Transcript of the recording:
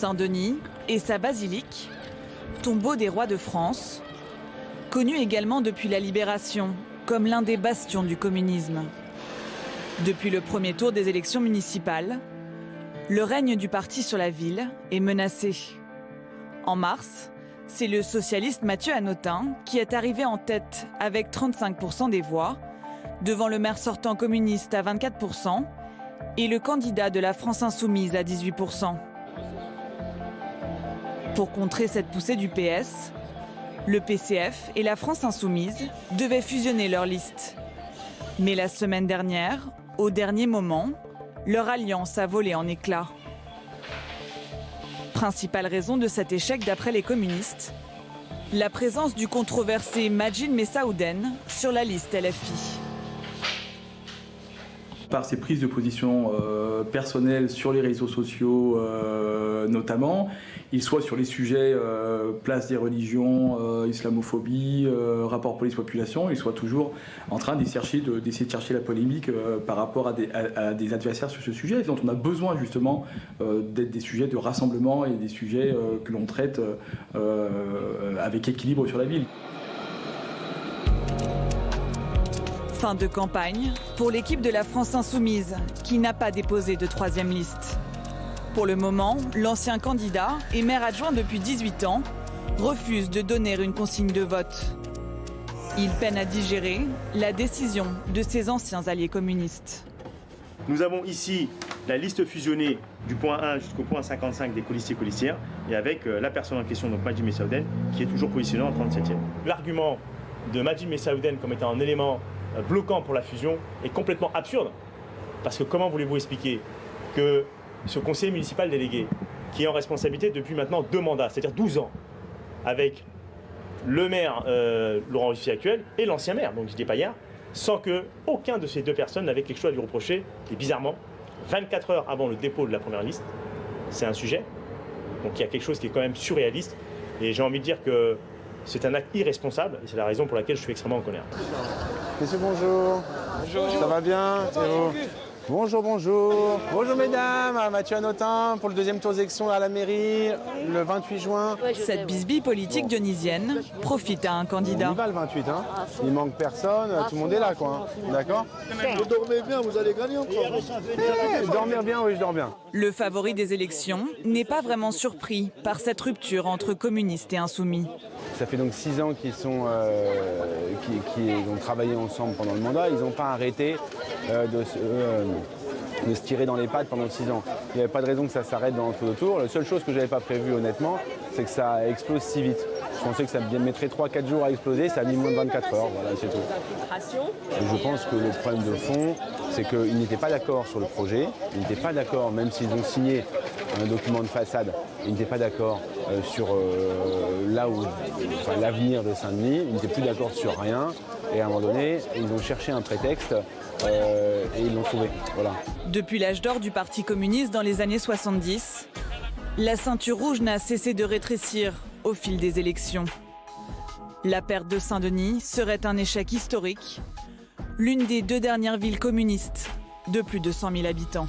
Saint-Denis et sa basilique, tombeau des rois de France, connu également depuis la Libération comme l'un des bastions du communisme. Depuis le premier tour des élections municipales, le règne du parti sur la ville est menacé. En mars, c'est le socialiste Mathieu Hanotin qui est arrivé en tête avec 35% des voix, devant le maire sortant communiste à 24% et le candidat de la France insoumise à 18%. Pour contrer cette poussée du PS, le PCF et la France insoumise devaient fusionner leurs listes. Mais la semaine dernière, au dernier moment, leur alliance a volé en éclats. Principale raison de cet échec d'après les communistes, la présence du controversé Majid Messaouden sur la liste LFI. Par ses prises de position personnelles sur les réseaux sociaux notamment, il soit sur les sujets place des religions, islamophobie, rapport police-population, il soit toujours en train d'essayer de chercher la polémique par rapport à des adversaires sur ce sujet, dont on a besoin justement d'être des sujets de rassemblement et des sujets que l'on traite avec équilibre sur la ville. Fin de campagne pour l'équipe de la France insoumise, qui n'a pas déposé de troisième liste. Pour le moment, l'ancien candidat et maire adjoint depuis 18 ans refuse de donner une consigne de vote. Il peine à digérer la décision de ses anciens alliés communistes. Nous avons ici la liste fusionnée du point 1 jusqu'au point 55 des colistiers-colistières et avec la personne en question, donc Majid Messaouden, qui est toujours positionné en 37e. L'argument de Majid Messaouden comme étant un élément bloquant pour la fusion est complètement absurde. Parce que comment voulez-vous expliquer que ce conseiller municipal délégué, qui est en responsabilité depuis maintenant 2 mandats, c'est-à-dire 12 ans, avec le maire Laurent Ruffy actuel et l'ancien maire, donc Didier Paillard, sans que aucun de ces 2 personnes n'avait quelque chose à lui reprocher, et bizarrement, 24 heures avant le dépôt de la première liste, c'est un sujet. Donc il y a quelque chose qui est quand même surréaliste, et j'ai envie de dire que c'est un acte irresponsable, et c'est la raison pour laquelle je suis extrêmement en colère. Monsieur, bonjour. Bonjour. Ça va bien? Bonjour, bonjour. Bonjour mesdames, Mathieu Hanotin pour le 2e tour d'élection à la mairie le 28 juin. Cette bisbille politique dionysienne profite à un candidat. On y va le 28, hein. Il manque personne, tout le monde est là, quoi. D'accord? Vous dormez bien, vous allez gagner encore. Dormir bien, oui, je dors bien. Le favori des élections n'est pas vraiment surpris par cette rupture entre communistes et insoumis. Ça fait donc 6 ans qu'ils ont travaillé ensemble pendant le mandat. Ils n'ont pas arrêté de se tirer dans les pattes pendant 6 ans. Il n'y avait pas de raison que ça s'arrête dans l'entre-deux-tours. La seule chose que je n'avais pas prévue, honnêtement, c'est que ça explose si vite. Je pensais que ça mettrait 3-4 jours à exploser, ça a mis moins de 24 heures, voilà, c'est tout. Et je pense que le problème de fond, c'est qu'ils n'étaient pas d'accord sur le projet, ils n'étaient pas d'accord, même s'ils ont signé un document de façade, ils n'étaient pas d'accord sur l'avenir de Saint-Denis, ils n'étaient plus d'accord sur rien, et à un moment donné, ils ont cherché un prétexte et ils l'ont trouvé. Voilà. Depuis l'âge d'or du Parti communiste dans les années 70, la ceinture rouge n'a cessé de rétrécir au fil des élections. La perte de Saint-Denis serait un échec historique, l'une des 2 dernières villes communistes de plus de 100 000 habitants.